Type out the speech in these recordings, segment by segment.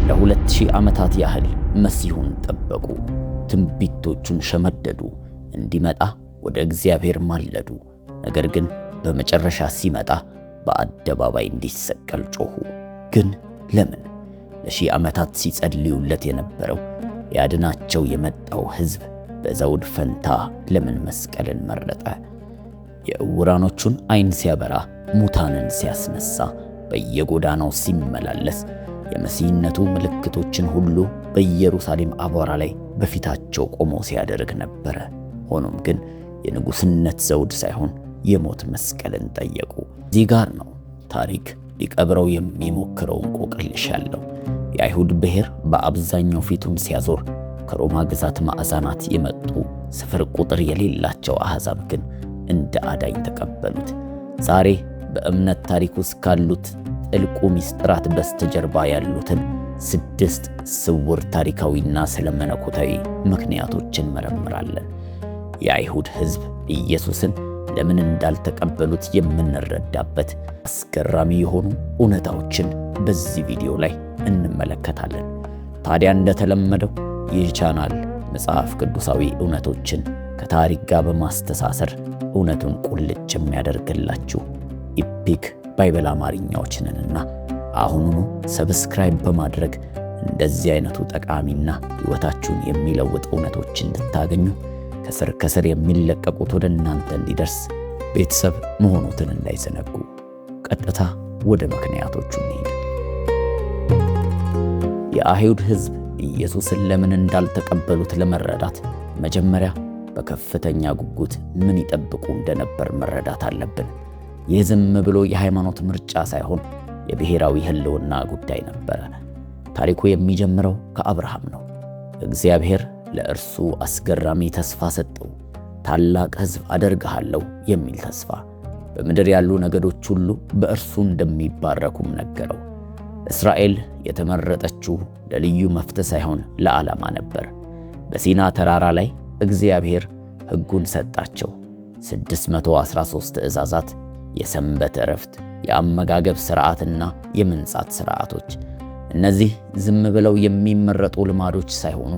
ለ2000 ዓመታት ያህል መሲሁን ጠበቁ። ትንቢቶቹን ሸመደዱ። እንዲመጣ ወደ እግዚአብሔር ማለዱ። ነገር ግን በመጨረሻ ሲመጣ በአደባባይ እንዲሰቀል ጮኹ። ግን ለምን? ለ1000 ዓመታት ሲጸልዩለት የነበረው ያድናቸው የመጣው ሕዝብ በዘውድ ፈንታ ለምን መስቀልን መረጠ? የዕውራኖቹን ዓይን ሲያበራ፣ ሙታንን ሲያስነሳ፣ በየጎዳናው ሲመላለስ፣ የመሲህነቱ ምልክቶችን ሁሉ በኢየሩሳሌም አቧራ ላይ በፊታቸው ቆሞ ሲያደርግ ነበረ። ሆኖም ግን የንጉሥነት ዘውድ ሳይሆን የሞት መስቀልን ጠየቁ። እዚህ ጋር ነው ታሪክ ሊቀብረው የሚሞክረው እንቆቅልሽ ያለው። የአይሁድ ብሔር በአብዛኛው ፊቱን ሲያዞር፣ ከሮማ ግዛት ማዕዛናት የመጡ ስፍር ቁጥር የሌላቸው አሕዛብ ግን እንደ አዳኝ ተቀበሉት። ዛሬ በእምነት ታሪክ ውስጥ ካሉት ጥልቁ ምስጢራት በስተጀርባ ያሉትን 6 ስውር ታሪካዊና ስለ መለኮታዊ ምክንያቶችን እንመረምራለን። የአይሁድ ሕዝብ ኢየሱስን ለምን እንዳልተቀበሉት የምንረዳበት አስገራሚ የሆኑ እውነታዎችን በዚህ ቪዲዮ ላይ እንመለከታለን። ታዲያ እንደተለመደው ይህ ቻናል መጽሐፍ ቅዱሳዊ እውነቶችን ከታሪክ ጋር በማስተሳሰር እውነቱን ቁልጭ የሚያደርግላችሁ ኢፒክ ባይብል አማርኛዎችንና አሁኑኑ ሰብስክራይብ በማድረግ እንደዚህ አይነቱ ጠቃሚና ሕይወታችሁን የሚለውጥ እውነቶችን እንድታገኙ ከስር የሚለቀቁት ወደ እናንተ እንዲደርስ ቤተሰብ መሆኑትን እንዳይዘነጉ። ቀጥታ ወደ ምክንያቶቹ እንሄድ። የአይሁድ ሕዝብ ኢየሱስን ለምን እንዳልተቀበሉት ለመረዳት መጀመሪያ በከፍተኛ ጉጉት ምን ይጠብቁ እንደነበር መረዳት አለብን። ይህ ዝም ብሎ የሃይማኖት ምርጫ ሳይሆን የብሔራዊ ሕልውና ጉዳይ ነበረ። ታሪኩ የሚጀምረው ከአብርሃም ነው። እግዚአብሔር ለእርሱ አስገራሚ ተስፋ ሰጠው። ታላቅ ሕዝብ አደርግሃለሁ የሚል ተስፋ። በምድር ያሉ ነገዶች ሁሉ በእርሱ እንደሚባረኩም ነገረው። እስራኤል የተመረጠችው ለልዩ መፍትሄ ሳይሆን ለዓላማ ነበር። በሲና ተራራ ላይ እግዚአብሔር ሕጉን ሰጣቸው። 613 ትእዛዛት፣ የሰንበት ዕረፍት፣ የአመጋገብ ሥርዓትና የመንጻት ሥርዓቶች። እነዚህ ዝም ብለው የሚመረጡ ልማዶች ሳይሆኑ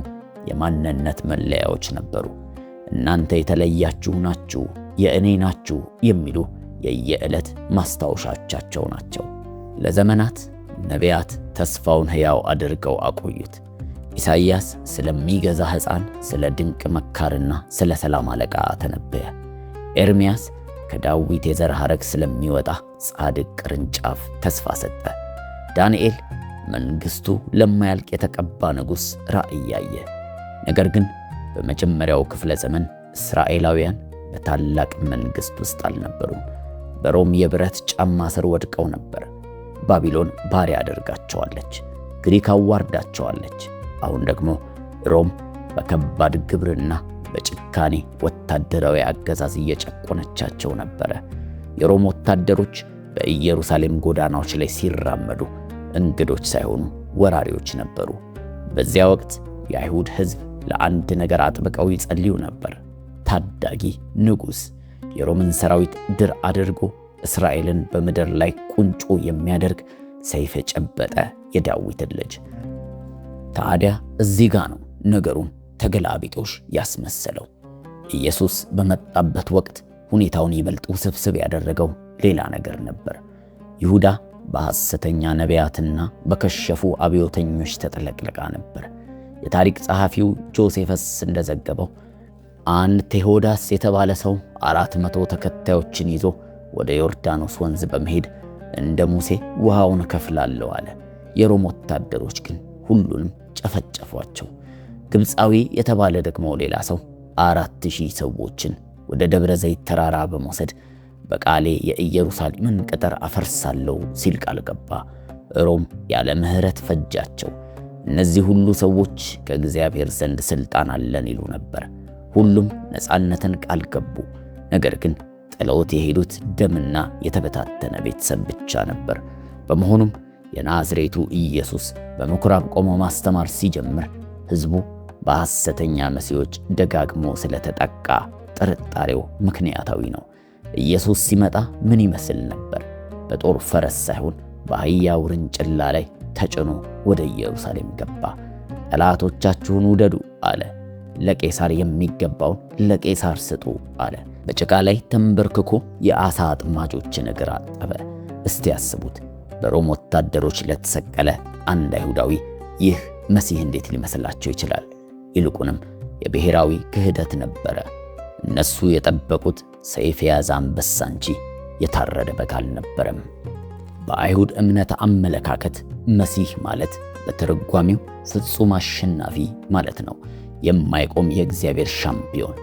የማንነት መለያዎች ነበሩ። እናንተ የተለያችሁ ናችሁ፣ የእኔ ናችሁ የሚሉ የየዕለት ማስታወሻቻቸው ናቸው። ለዘመናት ነቢያት ተስፋውን ሕያው አድርገው አቆዩት። ኢሳይያስ ስለሚገዛ ሕፃን፣ ስለ ድንቅ መካርና ስለ ሰላም አለቃ ተነበየ። ኤርምያስ ከዳዊት የዘር ሐረግ ስለሚወጣ ጻድቅ ቅርንጫፍ ተስፋ ሰጠ። ዳንኤል መንግሥቱ ለማያልቅ የተቀባ ንጉሥ ራእይ ያየ። ነገር ግን በመጀመሪያው ክፍለ ዘመን እስራኤላውያን በታላቅ መንግሥት ውስጥ አልነበሩም። በሮም የብረት ጫማ ስር ወድቀው ነበር። ባቢሎን ባሪያ አድርጋቸዋለች። ግሪክ አዋርዳቸዋለች። አሁን ደግሞ ሮም በከባድ ግብርና በጭካኔ ወታደራዊ አገዛዝ እየጨቆነቻቸው ነበረ። የሮም ወታደሮች በኢየሩሳሌም ጎዳናዎች ላይ ሲራመዱ እንግዶች ሳይሆኑ ወራሪዎች ነበሩ። በዚያ ወቅት የአይሁድ ሕዝብ ለአንድ ነገር አጥብቀው ይጸልዩ ነበር። ታዳጊ ንጉሥ፣ የሮምን ሰራዊት ድር አድርጎ እስራኤልን በምድር ላይ ቁንጮ የሚያደርግ ሰይፍ የጨበጠ የዳዊትን ልጅ። ታዲያ እዚህ ጋ ነው ነገሩን ተገላቢጦሽ ያስመሰለው። ኢየሱስ በመጣበት ወቅት ሁኔታውን ይበልጥ ውስብስብ ያደረገው ሌላ ነገር ነበር። ይሁዳ በሐሰተኛ ነቢያትና በከሸፉ አብዮተኞች ተጥለቅልቃ ነበር። የታሪክ ጸሐፊው ጆሴፈስ እንደዘገበው አንድ ቴዎዳስ የተባለ ሰው 400 ተከታዮችን ይዞ ወደ ዮርዳኖስ ወንዝ በመሄድ እንደ ሙሴ ውሃውን እከፍላለሁ አለ። የሮም ወታደሮች ግን ሁሉንም ጨፈጨፏቸው። ግብፃዊ የተባለ ደግሞ ሌላ ሰው 4000 ሰዎችን ወደ ደብረ ዘይት ተራራ በመውሰድ በቃሌ የኢየሩሳሌምን ቅጥር አፈርሳለሁ ሲል ቃል ገባ። ሮም ያለ ምሕረት ፈጃቸው። እነዚህ ሁሉ ሰዎች ከእግዚአብሔር ዘንድ ሥልጣን አለን ይሉ ነበር። ሁሉም ነፃነትን ቃል ገቡ። ነገር ግን ጥለውት የሄዱት ደምና የተበታተነ ቤተሰብ ብቻ ነበር። በመሆኑም የናዝሬቱ ኢየሱስ በምኩራብ ቆሞ ማስተማር ሲጀምር ሕዝቡ በሐሰተኛ መሲዎች ደጋግሞ ስለተጠቃ ጥርጣሬው ምክንያታዊ ነው። ኢየሱስ ሲመጣ ምን ይመስል ነበር? በጦር ፈረስ ሳይሆን በአህያ ውርንጭላ ላይ ተጭኖ ወደ ኢየሩሳሌም ገባ። ጠላቶቻችሁን ውደዱ አለ። ለቄሳር የሚገባውን ለቄሳር ስጡ አለ። በጭቃ ላይ ተንበርክኮ የዓሣ አጥማጆችን እግር አጠበ። እስቲ ያስቡት፣ በሮም ወታደሮች ለተሰቀለ አንድ አይሁዳዊ ይህ መሲህ እንዴት ሊመስላቸው ይችላል? ይልቁንም የብሔራዊ ክህደት ነበረ። እነሱ የጠበቁት ሰይፍ የያዘ አንበሳ እንጂ የታረደ በግ አልነበረም። በአይሁድ እምነት አመለካከት መሲህ ማለት በትርጓሜው ፍጹም አሸናፊ ማለት ነው። የማይቆም የእግዚአብሔር ሻምፒዮን።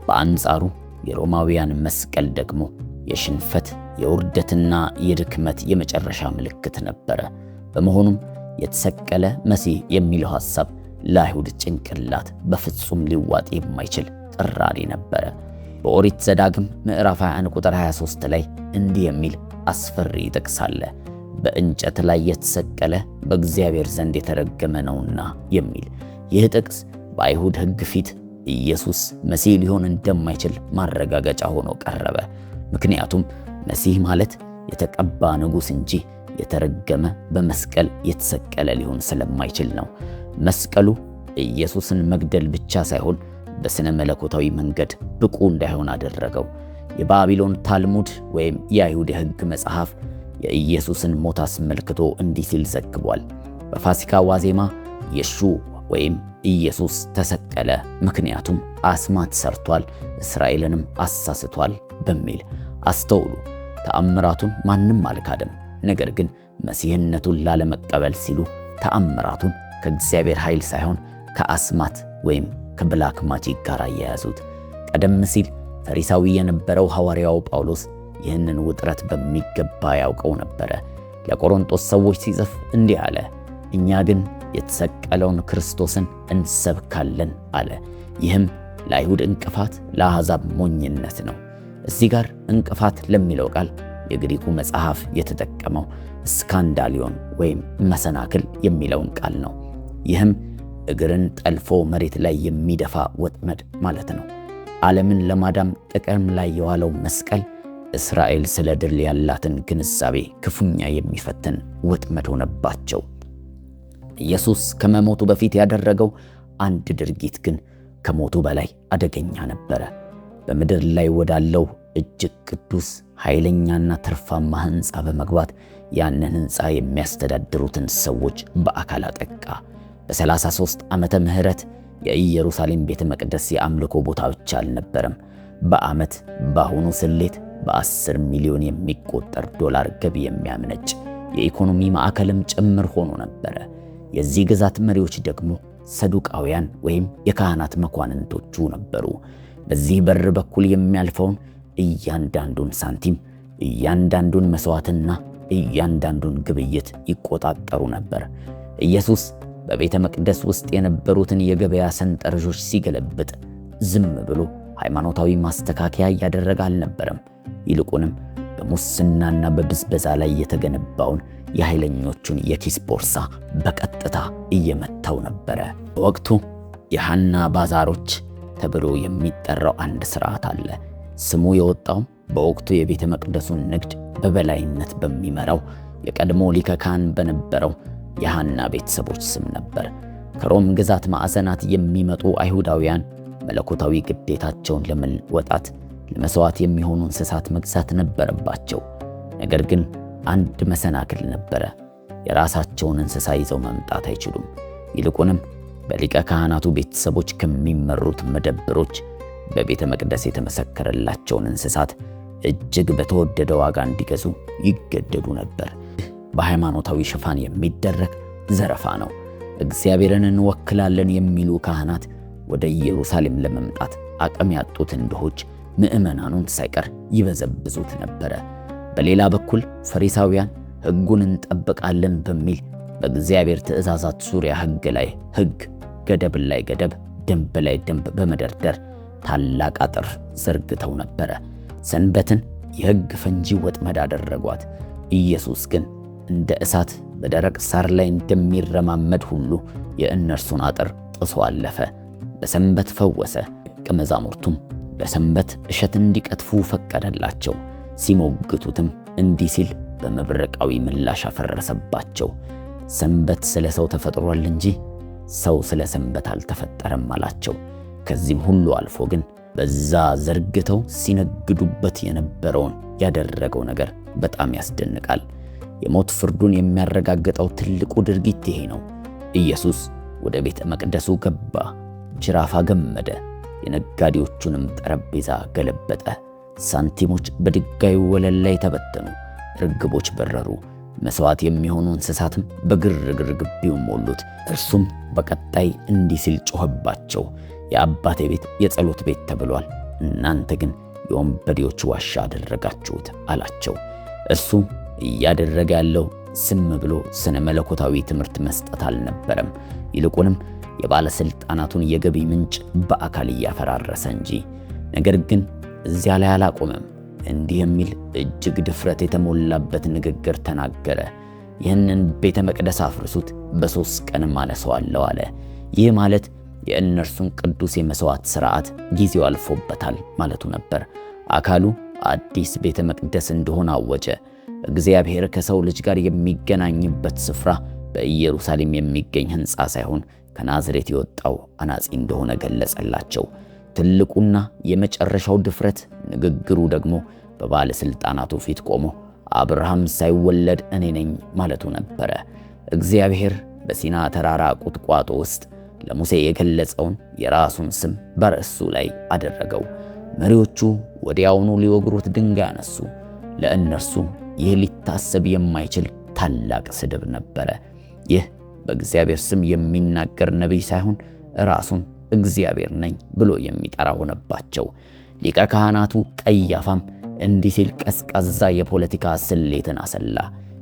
በአንጻሩ የሮማውያን መስቀል ደግሞ የሽንፈት የውርደትና የድክመት የመጨረሻ ምልክት ነበረ። በመሆኑም የተሰቀለ መሲህ የሚለው ሐሳብ ለአይሁድ ጭንቅላት በፍጹም ሊዋጥ የማይችል ጥራሪ ነበረ። በኦሪት ዘዳግም ምዕራፍ 21 ቁጥር 23 ላይ እንዲህ የሚል አስፈሪ ጥቅስ አለ። በእንጨት ላይ የተሰቀለ በእግዚአብሔር ዘንድ የተረገመ ነውና የሚል። ይህ ጥቅስ በአይሁድ ሕግ ፊት ኢየሱስ መሲህ ሊሆን እንደማይችል ማረጋገጫ ሆኖ ቀረበ። ምክንያቱም መሲህ ማለት የተቀባ ንጉሥ እንጂ የተረገመ በመስቀል የተሰቀለ ሊሆን ስለማይችል ነው። መስቀሉ ኢየሱስን መግደል ብቻ ሳይሆን በስነ መለኮታዊ መንገድ ብቁ እንዳይሆን አደረገው። የባቢሎን ታልሙድ ወይም የአይሁድ የሕግ መጽሐፍ የኢየሱስን ሞት አስመልክቶ እንዲህ ሲል ዘግቧል። በፋሲካ ዋዜማ የሹ ወይም ኢየሱስ ተሰቀለ፣ ምክንያቱም አስማት ሰርቷል፣ እስራኤልንም አሳስቷል በሚል። አስተውሉ፣ ተአምራቱን ማንም አልካደም። ነገር ግን መሲህነቱን ላለመቀበል ሲሉ ተአምራቱን ከእግዚአብሔር ኃይል ሳይሆን ከአስማት ወይም ከብላክ ማጂክ ጋር አያያዙት። ቀደም ሲል ፈሪሳዊ የነበረው ሐዋርያው ጳውሎስ ይህንን ውጥረት በሚገባ ያውቀው ነበረ። ለቆሮንቶስ ሰዎች ሲጽፍ እንዲህ አለ፣ እኛ ግን የተሰቀለውን ክርስቶስን እንሰብካለን አለ። ይህም ለአይሁድ እንቅፋት፣ ለአሕዛብ ሞኝነት ነው። እዚህ ጋር እንቅፋት ለሚለው ቃል የግሪኩ መጽሐፍ የተጠቀመው ስካንዳሊዮን ወይም መሰናክል የሚለውን ቃል ነው። ይህም እግርን ጠልፎ መሬት ላይ የሚደፋ ወጥመድ ማለት ነው። ዓለምን ለማዳም ጥቅም ላይ የዋለው መስቀል እስራኤል ስለ ድል ያላትን ግንዛቤ ክፉኛ የሚፈትን ወጥመድ ሆነባቸው። ኢየሱስ ከመሞቱ በፊት ያደረገው አንድ ድርጊት ግን ከሞቱ በላይ አደገኛ ነበረ። በምድር ላይ ወዳለው እጅግ ቅዱስ ኃይለኛና ትርፋማ ሕንፃ በመግባት ያንን ሕንፃ የሚያስተዳድሩትን ሰዎች በአካል አጠቃ። በ33 ዓመተ ምህረት የኢየሩሳሌም ቤተ መቅደስ የአምልኮ ቦታ ብቻ አልነበረም። በዓመት በአሁኑ ስሌት በ10 ሚሊዮን የሚቆጠር ዶላር ገቢ የሚያመነጭ የኢኮኖሚ ማዕከልም ጭምር ሆኖ ነበረ። የዚህ ግዛት መሪዎች ደግሞ ሰዱቃውያን ወይም የካህናት መኳንንቶቹ ነበሩ። በዚህ በር በኩል የሚያልፈውን እያንዳንዱን ሳንቲም፣ እያንዳንዱን መስዋዕትና እያንዳንዱን ግብይት ይቆጣጠሩ ነበር። ኢየሱስ በቤተ መቅደስ ውስጥ የነበሩትን የገበያ ሰንጠረዦች ሲገለብጥ ዝም ብሎ ሃይማኖታዊ ማስተካከያ እያደረገ አልነበረም። ይልቁንም በሙስናና በብዝበዛ ላይ የተገነባውን የኃይለኞቹን የኪስ ቦርሳ በቀጥታ እየመታው ነበረ። በወቅቱ የሐና ባዛሮች ተብሎ የሚጠራው አንድ ሥርዓት አለ። ስሙ የወጣውም በወቅቱ የቤተ መቅደሱን ንግድ በበላይነት በሚመራው የቀድሞ ሊቀ ካህን በነበረው የሐና ቤተሰቦች ስም ነበር። ከሮም ግዛት ማዕዘናት የሚመጡ አይሁዳውያን መለኮታዊ ግዴታቸውን ለመወጣት ለመሥዋዕት የሚሆኑ እንስሳት መግዛት ነበረባቸው። ነገር ግን አንድ መሰናክል ነበረ። የራሳቸውን እንስሳ ይዘው መምጣት አይችሉም። ይልቁንም በሊቀ ካህናቱ ቤተሰቦች ከሚመሩት መደብሮች በቤተ መቅደስ የተመሰከረላቸውን እንስሳት እጅግ በተወደደ ዋጋ እንዲገዙ ይገደዱ ነበር። በሃይማኖታዊ ሽፋን የሚደረግ ዘረፋ ነው። እግዚአብሔርን እንወክላለን የሚሉ ካህናት ወደ ኢየሩሳሌም ለመምጣት አቅም ያጡትን ድሆች ምዕመናኑን ሳይቀር ይበዘብዙት ነበረ። በሌላ በኩል ፈሪሳውያን ሕጉን እንጠብቃለን በሚል በእግዚአብሔር ትእዛዛት ዙሪያ ሕግ ላይ ሕግ፣ ገደብ ላይ ገደብ፣ ደንብ ላይ ደንብ በመደርደር ታላቅ አጥር ዘርግተው ነበረ። ሰንበትን የሕግ ፈንጂ ወጥመድ አደረጓት። ኢየሱስ ግን እንደ እሳት በደረቅ ሳር ላይ እንደሚረማመድ ሁሉ የእነርሱን አጥር ጥሶ አለፈ። በሰንበት ፈወሰ። ደቀ መዛሙርቱም በሰንበት እሸት እንዲቀጥፉ ፈቀደላቸው። ሲሞግቱትም እንዲህ ሲል በመብረቃዊ ምላሽ አፈረሰባቸው። ሰንበት ስለ ሰው ተፈጥሯል እንጂ ሰው ስለ ሰንበት አልተፈጠረም አላቸው። ከዚህም ሁሉ አልፎ ግን በዛ ዘርግተው ሲነግዱበት የነበረውን ያደረገው ነገር በጣም ያስደንቃል። የሞት ፍርዱን የሚያረጋግጠው ትልቁ ድርጊት ይሄ ነው። ኢየሱስ ወደ ቤተ መቅደሱ ገባ፣ ጅራፍ አገመደ፣ የነጋዴዎቹንም ጠረጴዛ ገለበጠ። ሳንቲሞች በድንጋዩ ወለል ላይ ተበተኑ፣ ርግቦች በረሩ፣ መስዋዕት የሚሆኑ እንስሳትም በግርግር ግቢውን ሞሉት። እርሱም በቀጣይ እንዲህ ሲል ጮኸባቸው፣ የአባቴ ቤት የጸሎት ቤት ተብሏል፣ እናንተ ግን የወንበዴዎች ዋሻ አደረጋችሁት አላቸው። እርሱ እያደረገ ያለው ዝም ብሎ ስነ መለኮታዊ ትምህርት መስጠት አልነበረም። ይልቁንም የባለሥልጣናቱን የገቢ ምንጭ በአካል እያፈራረሰ እንጂ። ነገር ግን እዚያ ላይ አላቆመም። እንዲህ የሚል እጅግ ድፍረት የተሞላበት ንግግር ተናገረ። ይህንን ቤተ መቅደስ አፍርሱት፣ በ3 ቀንም አነሳዋለሁ አለ። ይህ ማለት የእነርሱን ቅዱስ የመሥዋዕት ሥርዓት ጊዜው አልፎበታል ማለቱ ነበር። አካሉ አዲስ ቤተ መቅደስ እንደሆነ አወጀ። እግዚአብሔር ከሰው ልጅ ጋር የሚገናኝበት ስፍራ በኢየሩሳሌም የሚገኝ ሕንፃ ሳይሆን ከናዝሬት የወጣው አናጺ እንደሆነ ገለጸላቸው። ትልቁና የመጨረሻው ድፍረት ንግግሩ ደግሞ በባለሥልጣናቱ ፊት ቆሞ አብርሃም ሳይወለድ እኔ ነኝ ማለቱ ነበረ። እግዚአብሔር በሲና ተራራ ቁጥቋጦ ውስጥ ለሙሴ የገለጸውን የራሱን ስም በርሱ ላይ አደረገው። መሪዎቹ ወዲያውኑ ሊወግሩት ድንጋይ አነሱ። ለእነርሱ ይህ ሊታሰብ የማይችል ታላቅ ስድብ ነበረ። ይህ በእግዚአብሔር ስም የሚናገር ነቢይ ሳይሆን ራሱን እግዚአብሔር ነኝ ብሎ የሚጠራ ሆነባቸው። ሊቀ ካህናቱ ቀያፋም እንዲህ ሲል ቀዝቃዛ የፖለቲካ ስሌትን አሰላ።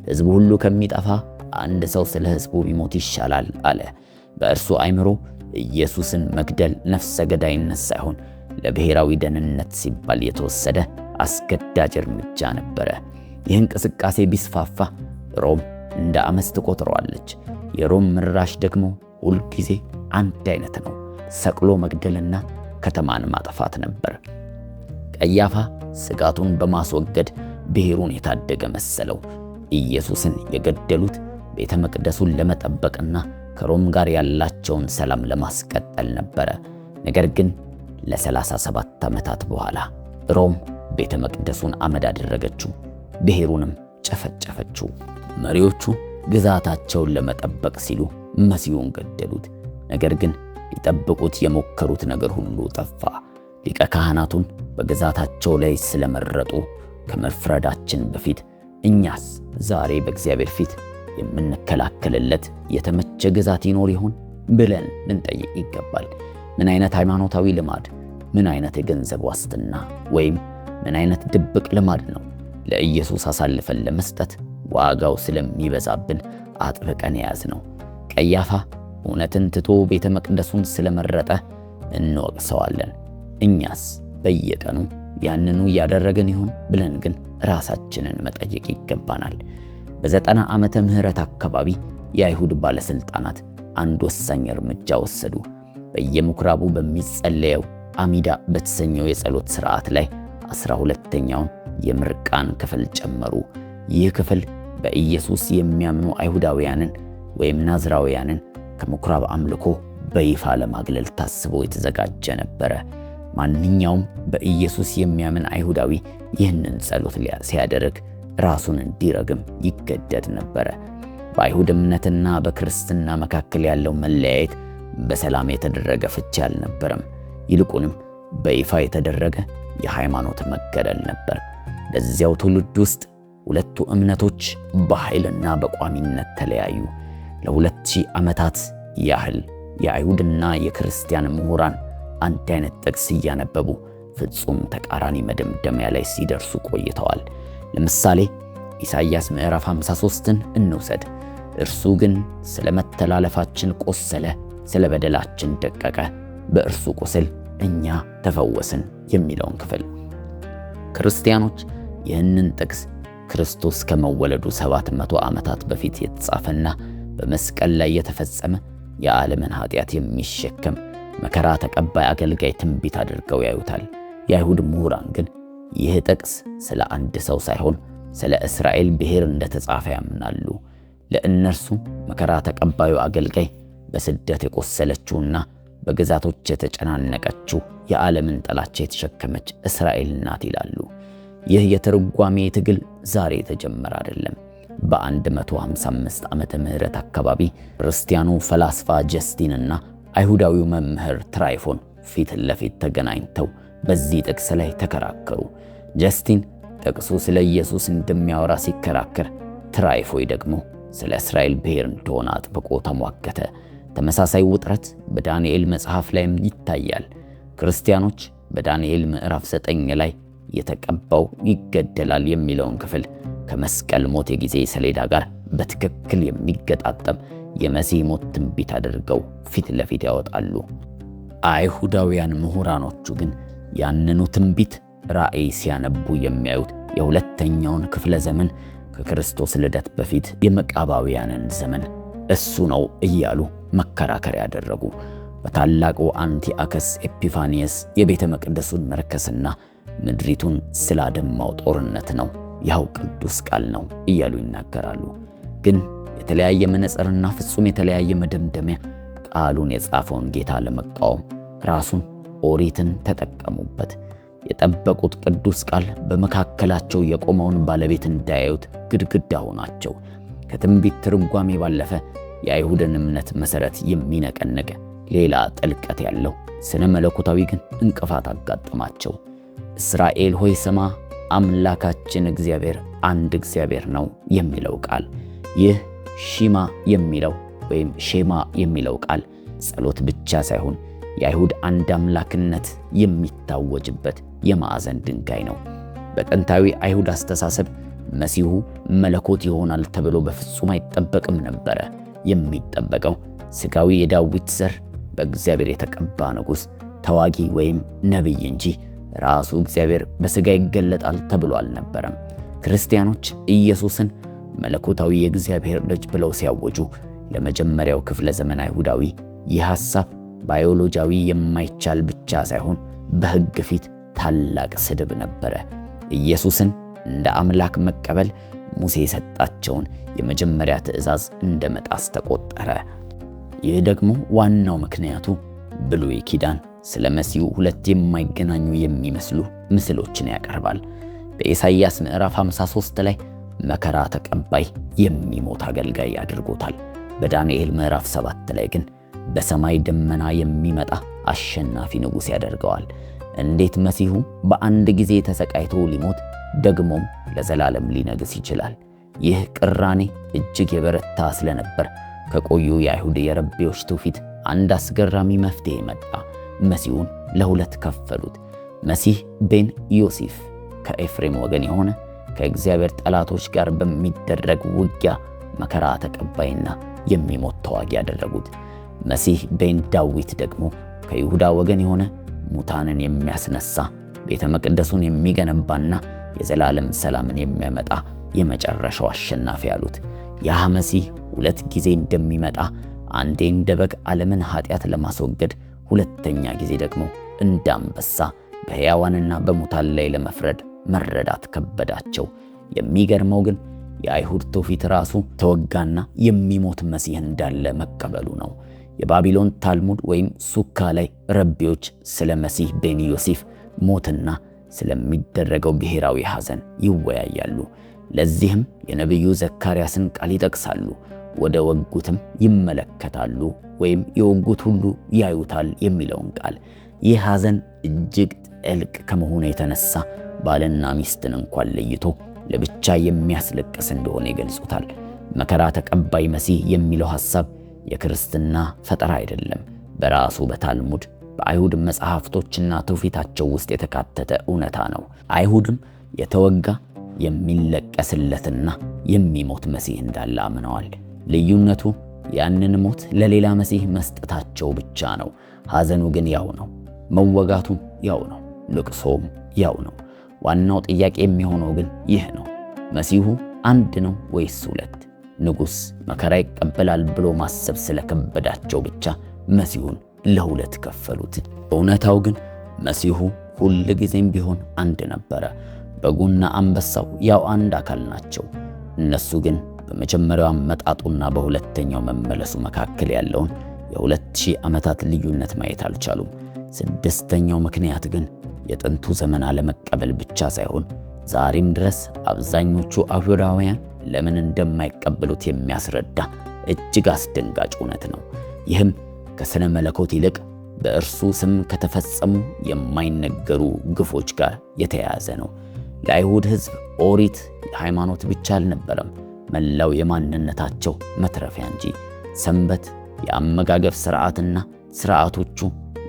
ሕዝቡ ሁሉ ከሚጠፋ አንድ ሰው ስለ ሕዝቡ ቢሞት ይሻላል አለ። በእርሱ አእምሮ ኢየሱስን መግደል ነፍሰ ገዳይነት ሳይሆን ለብሔራዊ ደህንነት ሲባል የተወሰደ አስገዳጅ እርምጃ ነበረ። ይህ እንቅስቃሴ ቢስፋፋ ሮም እንደ አመፅ ትቆጥረዋለች። የሮም ምላሽ ደግሞ ሁልጊዜ አንድ አይነት ነው፣ ሰቅሎ መግደልና ከተማን ማጥፋት ነበር። ቀያፋ ስጋቱን በማስወገድ ብሔሩን የታደገ መሰለው። ኢየሱስን የገደሉት ቤተ መቅደሱን ለመጠበቅና ከሮም ጋር ያላቸውን ሰላም ለማስቀጠል ነበረ። ነገር ግን ለ37 ዓመታት በኋላ ሮም ቤተ መቅደሱን አመድ አደረገችው፣ ብሔሩንም ጨፈጨፈችው። መሪዎቹ ግዛታቸውን ለመጠበቅ ሲሉ መሲሁን ገደሉት። ነገር ግን ሊጠብቁት የሞከሩት ነገር ሁሉ ጠፋ። ሊቀ ካህናቱን በግዛታቸው ላይ ስለመረጡ ከመፍረዳችን በፊት እኛስ ዛሬ በእግዚአብሔር ፊት የምንከላከልለት የተመቸ ግዛት ይኖር ይሆን ብለን ልንጠይቅ ይገባል። ምን አይነት ሃይማኖታዊ ልማድ፣ ምን አይነት የገንዘብ ዋስትና ወይም ምን አይነት ድብቅ ልማድ ነው ለኢየሱስ አሳልፈን ለመስጠት ዋጋው ስለሚበዛብን አጥብቀን የያዝነው? ቀያፋ እውነትን ትቶ ቤተ መቅደሱን ስለመረጠ እንወቅሰዋለን። እኛስ በየቀኑ ያንኑ እያደረግን ይሆን ብለን ግን ራሳችንን መጠየቅ ይገባናል። በ90 ዓመተ ምህረት አካባቢ የአይሁድ ባለሥልጣናት አንድ ወሳኝ እርምጃ ወሰዱ። በየምኩራቡ በሚጸለየው አሚዳ በተሰኘው የጸሎት ሥርዓት ላይ 12ኛውን የምርቃን ክፍል ጨመሩ። ይህ ክፍል በኢየሱስ የሚያምኑ አይሁዳውያንን ወይም ናዝራውያንን ከምኩራብ አምልኮ በይፋ ለማግለል ታስቦ የተዘጋጀ ነበረ። ማንኛውም በኢየሱስ የሚያምን አይሁዳዊ ይህንን ጸሎት ሲያደርግ ራሱን እንዲረግም ይገደድ ነበረ። በአይሁድ እምነትና በክርስትና መካከል ያለው መለያየት በሰላም የተደረገ ፍቺ አልነበረም። ይልቁንም በይፋ የተደረገ የሃይማኖት መገለል ነበር። በዚያው ትውልድ ውስጥ ሁለቱ እምነቶች በኃይልና በቋሚነት ተለያዩ። ለ2000 ዓመታት ያህል የአይሁድና የክርስቲያን ምሁራን አንድ አይነት ጥቅስ እያነበቡ ፍጹም ተቃራኒ መደምደሚያ ላይ ሲደርሱ ቆይተዋል። ለምሳሌ ኢሳይያስ ምዕራፍ 53ን እንውሰድ። እርሱ ግን ስለ መተላለፋችን ቆሰለ፣ ስለ በደላችን ደቀቀ፣ በእርሱ ቁስል እኛ ተፈወስን የሚለውን ክፍል። ክርስቲያኖች ይህንን ጥቅስ ክርስቶስ ከመወለዱ 700 ዓመታት በፊት የተጻፈና በመስቀል ላይ የተፈጸመ የዓለምን ኃጢአት የሚሸከም መከራ ተቀባይ አገልጋይ ትንቢት አድርገው ያዩታል። የአይሁድ ምሁራን ግን ይህ ጥቅስ ስለ አንድ ሰው ሳይሆን ስለ እስራኤል ብሔር እንደተጻፈ ያምናሉ። ለእነርሱ መከራ ተቀባዩ አገልጋይ በስደት የቆሰለችውና በግዛቶች የተጨናነቀችው የዓለምን ጥላቻ የተሸከመች እስራኤል ናት ይላሉ። ይህ የትርጓሜ ትግል ዛሬ የተጀመረ አይደለም። በ155 ዓመተ ምህረት አካባቢ ክርስቲያኑ ፈላስፋ ጀስቲንና አይሁዳዊው መምህር ትራይፎን ፊት ለፊት ተገናኝተው በዚህ ጥቅስ ላይ ተከራከሩ። ጀስቲን ጥቅሱ ስለ ኢየሱስ እንደሚያወራ ሲከራከር፣ ትራይፎይ ደግሞ ስለ እስራኤል ብሔር እንደሆነ አጥብቆ ተሟገተ። ተመሳሳይ ውጥረት በዳንኤል መጽሐፍ ላይም ይታያል። ክርስቲያኖች በዳንኤል ምዕራፍ 9 ላይ የተቀባው ይገደላል የሚለውን ክፍል ከመስቀል ሞት የጊዜ ሰሌዳ ጋር በትክክል የሚገጣጠም የመሲህ ሞት ትንቢት አድርገው ፊት ለፊት ያወጣሉ። አይሁዳውያን ምሁራኖቹ ግን ያንኑ ትንቢት ራእይ ሲያነቡ የሚያዩት የሁለተኛውን ክፍለ ዘመን ከክርስቶስ ልደት በፊት የመቃባውያንን ዘመን እሱ ነው እያሉ መከራከሪያ ያደረጉ። በታላቁ አንቲአከስ ኤጲፋኒየስ የቤተ መቅደሱን መርከስና ምድሪቱን ስላደማው ጦርነት ነው ያው ቅዱስ ቃል ነው እያሉ ይናገራሉ። ግን የተለያየ መነጽርና ፍጹም የተለያየ መደምደሚያ ቃሉን የጻፈውን ጌታ ለመቃወም ራሱን ኦሪትን ተጠቀሙበት። የጠበቁት ቅዱስ ቃል በመካከላቸው የቆመውን ባለቤት እንዳያዩት ግድግዳ ሆናቸው። ከትንቢት ትርጓሜ ባለፈ የአይሁድን እምነት መሠረት የሚነቀንቅ ሌላ ጥልቀት ያለው ስነ መለኮታዊ ግን እንቅፋት አጋጠማቸው። እስራኤል ሆይ ስማ፣ አምላካችን እግዚአብሔር አንድ እግዚአብሔር ነው የሚለው ቃል፣ ይህ ሺማ የሚለው ወይም ሼማ የሚለው ቃል ጸሎት ብቻ ሳይሆን የአይሁድ አንድ አምላክነት የሚታወጅበት የማዕዘን ድንጋይ ነው። በጥንታዊ አይሁድ አስተሳሰብ መሲሁ መለኮት ይሆናል ተብሎ በፍጹም አይጠበቅም ነበረ። የሚጠበቀው ሥጋዊ የዳዊት ዘር በእግዚአብሔር የተቀባ ንጉሥ፣ ተዋጊ ወይም ነቢይ እንጂ ራሱ እግዚአብሔር በሥጋ ይገለጣል ተብሎ አልነበረም። ክርስቲያኖች ኢየሱስን መለኮታዊ የእግዚአብሔር ልጅ ብለው ሲያወጁ ለመጀመሪያው ክፍለ ዘመን አይሁዳዊ ይህ ሐሳብ ባዮሎጂያዊ የማይቻል ብቻ ሳይሆን በሕግ ፊት ታላቅ ስድብ ነበረ። ኢየሱስን እንደ አምላክ መቀበል ሙሴ የሰጣቸውን የመጀመሪያ ትእዛዝ እንደ መጣስ ተቆጠረ። ይህ ደግሞ ዋናው ምክንያቱ ብሉይ ኪዳን ስለ መሲሁ ሁለት የማይገናኙ የሚመስሉ ምስሎችን ያቀርባል። በኢሳይያስ ምዕራፍ 53 ላይ መከራ ተቀባይ የሚሞት አገልጋይ አድርጎታል። በዳንኤል ምዕራፍ 7 ላይ ግን በሰማይ ደመና የሚመጣ አሸናፊ ንጉሥ ያደርገዋል። እንዴት መሲሁ በአንድ ጊዜ ተሰቃይቶ ሊሞት ደግሞም ለዘላለም ሊነግስ ይችላል? ይህ ቅራኔ እጅግ የበረታ ስለነበር ከቆዩ የአይሁድ የረቤዎች ትውፊት አንድ አስገራሚ መፍትሄ መጣ። መሲሁን ለሁለት ከፈሉት። መሲህ ቤን ዮሴፍ ከኤፍሬም ወገን የሆነ ከእግዚአብሔር ጠላቶች ጋር በሚደረግ ውጊያ መከራ ተቀባይና የሚሞት ተዋጊ ያደረጉት። መሲህ ቤን ዳዊት ደግሞ ከይሁዳ ወገን የሆነ ሙታንን የሚያስነሳ ቤተ መቅደሱን የሚገነባና የዘላለም ሰላምን የሚያመጣ የመጨረሻው አሸናፊ ያሉት። ያ መሲህ ሁለት ጊዜ እንደሚመጣ፣ አንዴ እንደ በግ ዓለምን ኃጢአት ለማስወገድ፣ ሁለተኛ ጊዜ ደግሞ እንደ አንበሳ በሕያዋንና በሙታን ላይ ለመፍረድ መረዳት ከበዳቸው። የሚገርመው ግን የአይሁድ ትውፊት ራሱ ተወጋና የሚሞት መሲህ እንዳለ መቀበሉ ነው። የባቢሎን ታልሙድ ወይም ሱካ ላይ ረቢዎች ስለ መሲህ ቤን ዮሴፍ ሞትና ስለሚደረገው ብሔራዊ ሐዘን ይወያያሉ። ለዚህም የነቢዩ ዘካርያስን ቃል ይጠቅሳሉ። ወደ ወጉትም ይመለከታሉ ወይም የወጉት ሁሉ ያዩታል የሚለውን ቃል። ይህ ሐዘን እጅግ ጥልቅ ከመሆኑ የተነሳ ባልና ሚስትን እንኳን ለይቶ ለብቻ የሚያስለቅስ እንደሆነ ይገልጹታል። መከራ ተቀባይ መሲህ የሚለው ሐሳብ የክርስትና ፈጠራ አይደለም። በራሱ በታልሙድ በአይሁድ መጽሐፍቶችና ትውፊታቸው ውስጥ የተካተተ እውነታ ነው። አይሁድም የተወጋ የሚለቀስለትና የሚሞት መሲህ እንዳለ አምነዋል። ልዩነቱ ያንን ሞት ለሌላ መሲህ መስጠታቸው ብቻ ነው። ሐዘኑ ግን ያው ነው። መወጋቱም ያው ነው። ልቅሶም ያው ነው። ዋናው ጥያቄ የሚሆነው ግን ይህ ነው። መሲሁ አንድ ነው ወይስ ሁለት? ንጉሥ መከራ ይቀበላል ብሎ ማሰብ ስለከበዳቸው ብቻ መሲሁን ለሁለት ከፈሉት። እውነታው ግን መሲሁ ሁል ጊዜም ቢሆን አንድ ነበረ። በጉና አንበሳው ያው አንድ አካል ናቸው። እነሱ ግን በመጀመሪያው አመጣጡና በሁለተኛው መመለሱ መካከል ያለውን የ2000 ዓመታት ልዩነት ማየት አልቻሉም። ስድስተኛው ምክንያት ግን የጥንቱ ዘመን አለመቀበል ብቻ ሳይሆን ዛሬም ድረስ አብዛኞቹ አይሁዳውያን ለምን እንደማይቀበሉት የሚያስረዳ እጅግ አስደንጋጭ እውነት ነው። ይህም ከሥነ መለኮት ይልቅ በእርሱ ስም ከተፈጸሙ የማይነገሩ ግፎች ጋር የተያያዘ ነው። ለአይሁድ ሕዝብ ኦሪት የሃይማኖት ብቻ አልነበረም፣ መላው የማንነታቸው መትረፊያ እንጂ። ሰንበት፣ የአመጋገብ ሥርዓትና ሥርዓቶቹ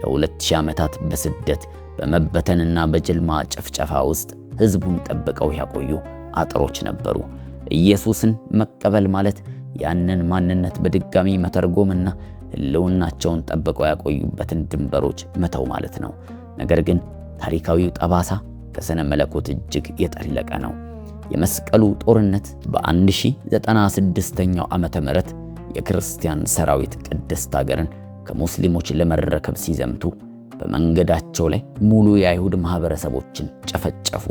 ለ2000 ዓመታት በስደት በመበተንና በጅልማ ጭፍጨፋ ውስጥ ሕዝቡን ጠብቀው ያቆዩ አጥሮች ነበሩ። ኢየሱስን መቀበል ማለት ያንን ማንነት በድጋሚ መተርጎምና ሕልውናቸውን ጠብቀው ያቆዩበትን ድንበሮች መተው ማለት ነው። ነገር ግን ታሪካዊው ጠባሳ ከሥነ መለኮት እጅግ የጠለቀ ነው። የመስቀሉ ጦርነት በ1096ኛው ዓመተ ምህረት የክርስቲያን ሰራዊት ቅድስት ሀገርን ከሙስሊሞች ለመረከብ ሲዘምቱ በመንገዳቸው ላይ ሙሉ የአይሁድ ማህበረሰቦችን ጨፈጨፉ።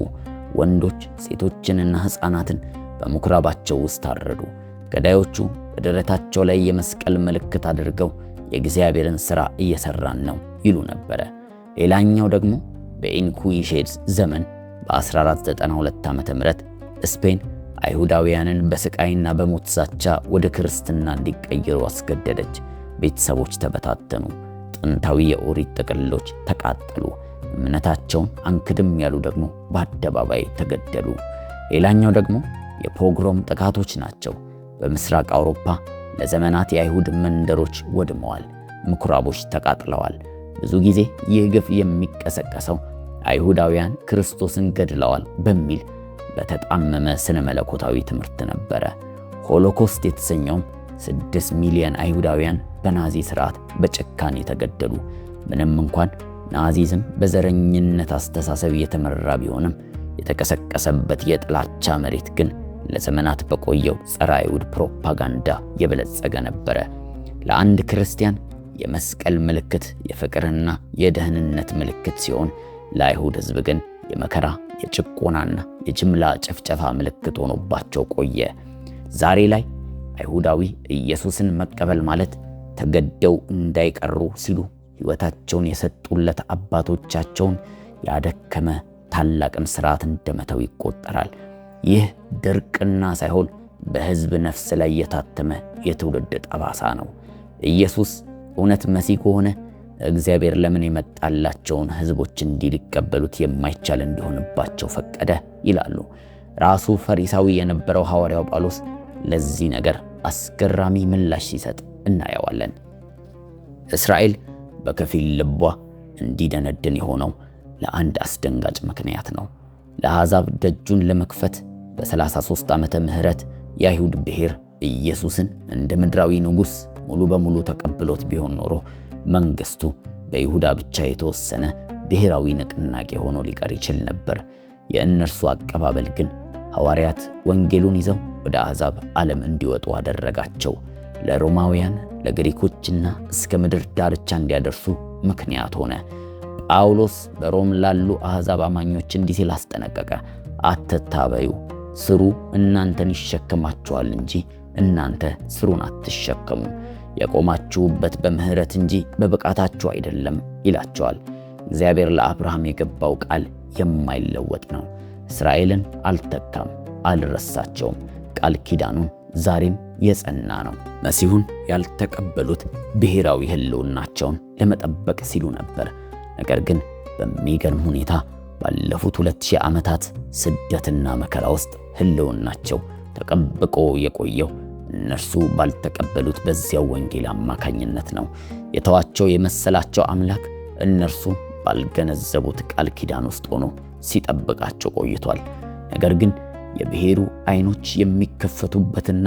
ወንዶች፣ ሴቶችንና ሕፃናትን በምኩራባቸው ውስጥ ታረዱ። ገዳዮቹ በደረታቸው ላይ የመስቀል ምልክት አድርገው የእግዚአብሔርን ሥራ እየሰራን ነው ይሉ ነበረ። ሌላኛው ደግሞ በኢንኩዊሼስ ዘመን በ1492 ዓመተ ምህረት ስፔን አይሁዳውያንን በስቃይና በሞት ዛቻ ወደ ክርስትና እንዲቀየሩ አስገደደች። ቤተሰቦች ተበታተኑ። ጥንታዊ የኦሪት ጥቅልሎች ተቃጠሉ። እምነታቸውን አንክድም ያሉ ደግሞ በአደባባይ ተገደሉ። ሌላኛው ደግሞ የፖግሮም ጥቃቶች ናቸው። በምስራቅ አውሮፓ ለዘመናት የአይሁድ መንደሮች ወድመዋል፣ ምኩራቦች ተቃጥለዋል። ብዙ ጊዜ ይህ ግፍ የሚቀሰቀሰው አይሁዳውያን ክርስቶስን ገድለዋል በሚል በተጣመመ ስነ መለኮታዊ ትምህርት ነበረ። ሆሎኮስት የተሰኘውም 6 ሚሊዮን አይሁዳውያን በናዚ ሥርዓት በጭካኔ ተገደሉ። ምንም እንኳን ናዚዝም በዘረኝነት አስተሳሰብ የተመራ ቢሆንም የተቀሰቀሰበት የጥላቻ መሬት ግን ለዘመናት በቆየው ጸረ አይሁድ ፕሮፓጋንዳ የበለጸገ ነበረ። ለአንድ ክርስቲያን የመስቀል ምልክት የፍቅርና የደህንነት ምልክት ሲሆን፣ ለአይሁድ ሕዝብ ግን የመከራ የጭቆናና የጅምላ ጭፍጨፋ ምልክት ሆኖባቸው ቆየ። ዛሬ ላይ አይሁዳዊ ኢየሱስን መቀበል ማለት ተገደው እንዳይቀሩ ሲሉ ሕይወታቸውን የሰጡለት አባቶቻቸውን ያደከመ ታላቅን ሥርዓት እንደመተው ይቆጠራል። ይህ ድርቅና ሳይሆን በሕዝብ ነፍስ ላይ የታተመ የትውልድ ጠባሳ ነው። ኢየሱስ እውነት መሲህ ከሆነ እግዚአብሔር ለምን የመጣላቸውን ሕዝቦች እንዲህ ሊቀበሉት የማይቻል እንዲሆንባቸው ፈቀደ ይላሉ። ራሱ ፈሪሳዊ የነበረው ሐዋርያው ጳውሎስ ለዚህ ነገር አስገራሚ ምላሽ ሲሰጥ እናየዋለን። እስራኤል በከፊል ልቧ እንዲደነድን የሆነው ለአንድ አስደንጋጭ ምክንያት ነው። ለአሕዛብ ደጁን ለመክፈት በ33 ዓመተ ምህረት የአይሁድ ብሔር ኢየሱስን እንደ ምድራዊ ንጉሥ ሙሉ በሙሉ ተቀብሎት ቢሆን ኖሮ መንግሥቱ በይሁዳ ብቻ የተወሰነ ብሔራዊ ንቅናቄ ሆኖ ሊቀር ይችል ነበር። የእነርሱ አቀባበል ግን ሐዋርያት ወንጌሉን ይዘው ወደ አሕዛብ ዓለም እንዲወጡ አደረጋቸው። ለሮማውያን፣ ለግሪኮችና እስከ ምድር ዳርቻ እንዲያደርሱ ምክንያት ሆነ። ጳውሎስ በሮም ላሉ አሕዛብ አማኞች እንዲህ ሲል አስጠነቀቀ። አትታበዩ፣ ስሩ እናንተን ይሸከማችኋል እንጂ እናንተ ስሩን አትሸከሙ። የቆማችሁበት በምሕረት እንጂ በብቃታችሁ አይደለም ይላቸዋል። እግዚአብሔር ለአብርሃም የገባው ቃል የማይለወጥ ነው። እስራኤልን አልተካም፣ አልረሳቸውም። ቃል ኪዳኑን ዛሬም የጸና ነው። መሲሁን ያልተቀበሉት ብሔራዊ ሕልውናቸውን ለመጠበቅ ሲሉ ነበር። ነገር ግን በሚገርም ሁኔታ ባለፉት 2000 ዓመታት ስደትና መከራ ውስጥ ሕልውናቸው ተጠብቆ የቆየው እነርሱ ባልተቀበሉት በዚያው ወንጌል አማካኝነት ነው። የተዋቸው የመሰላቸው አምላክ እነርሱ ባልገነዘቡት ቃል ኪዳን ውስጥ ሆኖ ሲጠብቃቸው ቆይቷል። ነገር ግን የብሔሩ ዓይኖች የሚከፈቱበትና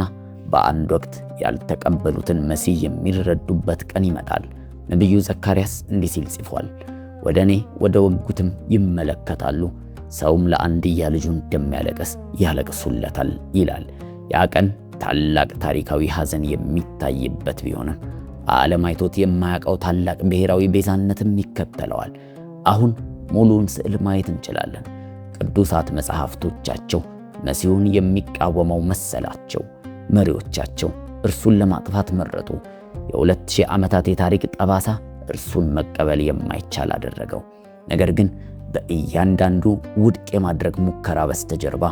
በአንድ ወቅት ያልተቀበሉትን መሲህ የሚረዱበት ቀን ይመጣል። ነቢዩ ዘካርያስ እንዲህ ሲል ጽፏል። ወደ እኔ ወደ ወጉትም ይመለከታሉ፣ ሰውም ለአንድያ ልጁ እንደሚያለቅስ ያለቅሱለታል ይላል። ያ ቀን ታላቅ ታሪካዊ ሐዘን የሚታይበት ቢሆንም ዓለም አይቶት የማያውቀው ታላቅ ብሔራዊ ቤዛነትም ይከተለዋል። አሁን ሙሉውን ስዕል ማየት እንችላለን። ቅዱሳት መጻሕፍቶቻቸው መሲሁን የሚቃወመው መሰላቸው። መሪዎቻቸው እርሱን ለማጥፋት መረጡ። የ2000 ዓመታት የታሪክ ጠባሳ እርሱን መቀበል የማይቻል አደረገው። ነገር ግን በእያንዳንዱ ውድቅ የማድረግ ሙከራ በስተጀርባ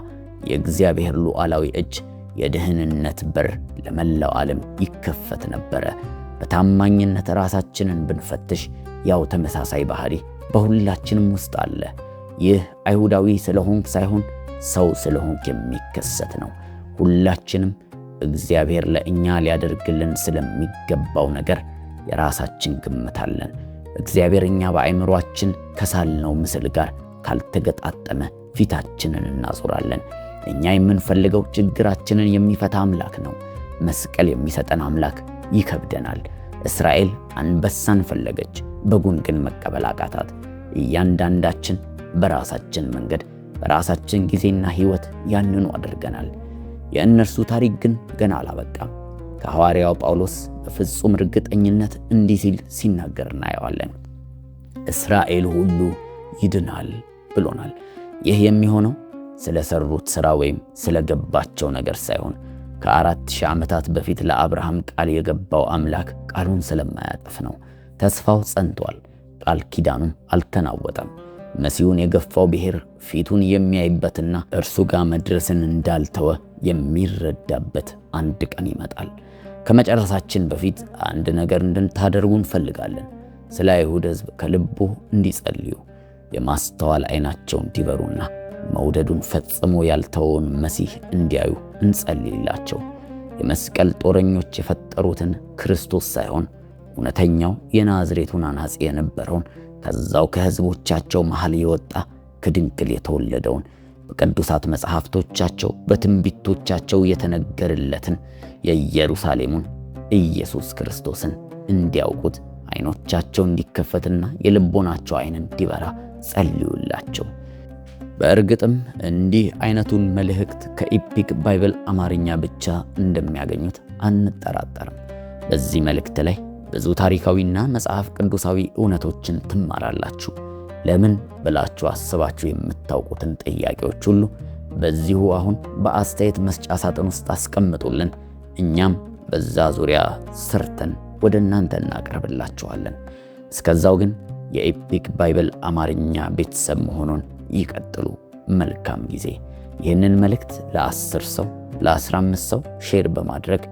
የእግዚአብሔር ሉዓላዊ እጅ፣ የደህንነት በር ለመላው ዓለም ይከፈት ነበረ። በታማኝነት ራሳችንን ብንፈትሽ ያው ተመሳሳይ ባህሪ በሁላችንም ውስጥ አለ። ይህ አይሁዳዊ ስለሆንክ ሳይሆን ሰው ስለሆንክ የሚከሰት ነው። ሁላችንም እግዚአብሔር ለእኛ ሊያደርግልን ስለሚገባው ነገር የራሳችን ግምት አለን። እግዚአብሔር እኛ በአእምሯችን ከሳልነው ምስል ጋር ካልተገጣጠመ ፊታችንን እናዞራለን። እኛ የምንፈልገው ችግራችንን የሚፈታ አምላክ ነው። መስቀል የሚሰጠን አምላክ ይከብደናል። እስራኤል አንበሳን ፈለገች፣ በጉን ግን መቀበል አቃታት። እያንዳንዳችን በራሳችን መንገድ በራሳችን ጊዜና ሕይወት ያንኑ አድርገናል። የእነርሱ ታሪክ ግን ገና አላበቃም። ከሐዋርያው ጳውሎስ በፍጹም እርግጠኝነት እንዲህ ሲል ሲናገር እናየዋለን። እስራኤል ሁሉ ይድናል ብሎናል። ይህ የሚሆነው ስለሰሩት ሥራ ወይም ስለገባቸው ነገር ሳይሆን ከ4000 ዓመታት በፊት ለአብርሃም ቃል የገባው አምላክ ቃሉን ስለማያጥፍ ነው። ተስፋው ጸንቷል፣ ቃል ኪዳኑም አልተናወጠም። መሲሁን የገፋው ብሔር ፊቱን የሚያይበትና እርሱ ጋር መድረስን እንዳልተወ የሚረዳበት አንድ ቀን ይመጣል። ከመጨረሳችን በፊት አንድ ነገር እንድታደርጉ እንፈልጋለን። ስለ አይሁድ ሕዝብ ከልቡ እንዲጸልዩ፣ የማስተዋል ዓይናቸው እንዲበሩና መውደዱን ፈጽሞ ያልተወውን መሲህ እንዲያዩ እንጸልይላቸው። የመስቀል ጦረኞች የፈጠሩትን ክርስቶስ ሳይሆን እውነተኛው የናዝሬቱን አናጺ የነበረውን ከዛው ከሕዝቦቻቸው መሃል የወጣ ከድንግል የተወለደውን በቅዱሳት መጻሕፍቶቻቸው በትንቢቶቻቸው የተነገረለትን የኢየሩሳሌሙን ኢየሱስ ክርስቶስን እንዲያውቁት ዓይኖቻቸው እንዲከፈትና የልቦናቸው ዓይን እንዲበራ ጸልዩላቸው። በእርግጥም እንዲህ አይነቱን መልእክት ከኢፒክ ባይብል አማርኛ ብቻ እንደሚያገኙት አንጠራጠርም። በዚህ መልእክት ላይ ብዙ ታሪካዊና መጽሐፍ ቅዱሳዊ እውነቶችን ትማራላችሁ። ለምን ብላችሁ አስባችሁ የምታውቁትን ጥያቄዎች ሁሉ በዚሁ አሁን በአስተያየት መስጫ ሳጥን ውስጥ አስቀምጡልን። እኛም በዛ ዙሪያ ሰርተን ወደ እናንተ እናቀርብላችኋለን። እስከዛው ግን የኢፒክ ባይብል አማርኛ ቤተሰብ መሆኑን ይቀጥሉ። መልካም ጊዜ። ይህንን መልእክት ለ10 ሰው ለ15 ሰው ሼር በማድረግ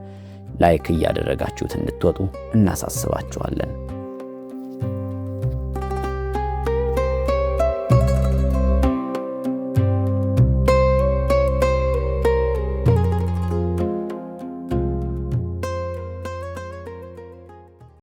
ላይክ እያደረጋችሁት እንድትወጡ እናሳስባችኋለን።